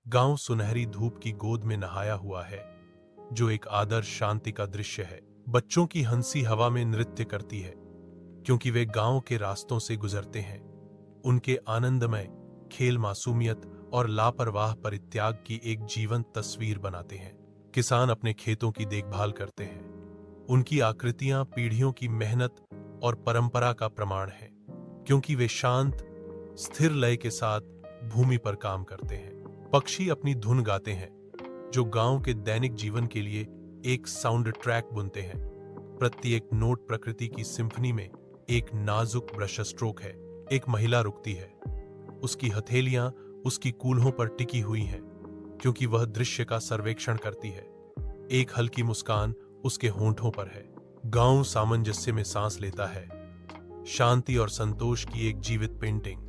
गांव सुनहरी धूप की गोद में नहाया हुआ है, जो एक आदर्श शांति का दृश्य है। बच्चों की हंसी हवा में नृत्य करती है, क्योंकि वे गांव के रास्तों से गुजरते हैं। उनके आनंदमय खेल मासूमियत और लापरवाह परित्याग की एक जीवंत तस्वीर बनाते हैं। किसान अपने खेतों की देखभाल करते हैं। उनकी आकृतियां पीढ़ियों की मेहनत और परंपरा का प्रमाण है, क्योंकि वे शांत, स्थिर लय के साथ भूमि पर काम करते हैं। पक्षी अपनी धुन गाते हैं, जो गांव के दैनिक जीवन के लिए एक साउंड ट्रैक बुनते हैं। प्रत्येक नोट प्रकृति की सिम्फनी में एक नाजुक ब्रश स्ट्रोक है। एक महिला रुकती है, उसकी हथेलियां उसकी कूल्हों पर टिकी हुई हैं, क्योंकि वह दृश्य का सर्वेक्षण करती है। एक हल्की मुस्कान उसके होंठों पर है। गांव सामंजस्य में सांस लेता है, शांति और संतोष की एक जीवित पेंटिंग,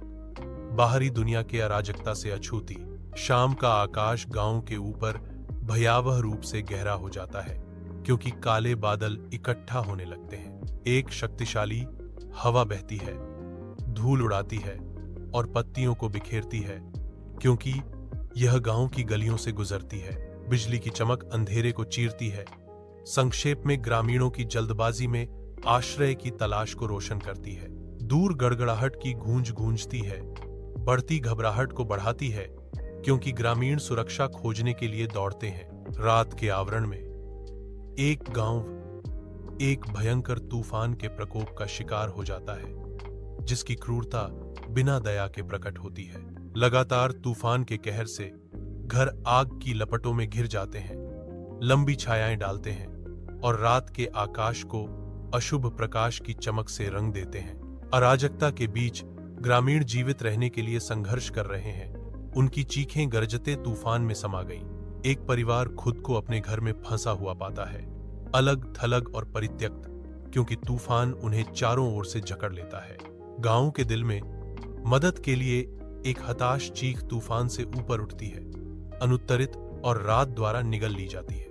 बाहरी दुनिया के अराजकता से अछूती। शाम का आकाश गांव के ऊपर भयावह रूप से गहरा हो जाता है, क्योंकि काले बादल इकट्ठा होने लगते हैं। एक शक्तिशाली हवा बहती है, धूल उड़ाती है और पत्तियों को बिखेरती है, क्योंकि यह गांव की गलियों से गुजरती है। बिजली की चमक अंधेरे को चीरती है। संक्षेप में, ग्रामीणों की जल्दबाजी में आश्रय की तलाश को रोशन करती है। दूर गड़गड़ाहट की गूंज गूंजती है, बढ़ती घबराहट को बढ़ाती है, क्योंकि ग्रामीण सुरक्षा खोजने के लिए दौड़ते हैं। रात के आवरण में एक गांव एक भयंकर तूफान के प्रकोप का शिकार हो जाता है, जिसकी क्रूरता बिना दया के प्रकट होती है। लगातार तूफान के कहर से घर आग की लपटों में घिर जाते हैं, लंबी छायाएं डालते हैं और रात के आकाश को अशुभ प्रकाश की चमक से रंग देते हैं। अराजकता के बीच ग्रामीण जीवित रहने के लिए संघर्ष कर रहे हैं। उनकी चीखें गरजते तूफान में समा गईं। एक परिवार खुद को अपने घर में फंसा हुआ पाता है, अलग थलग और परित्यक्त, क्योंकि तूफान उन्हें चारों ओर से जकड़ लेता है। गांव के दिल में मदद के लिए एक हताश चीख तूफान से ऊपर उठती है, अनुत्तरित और रात द्वारा निगल ली जाती है।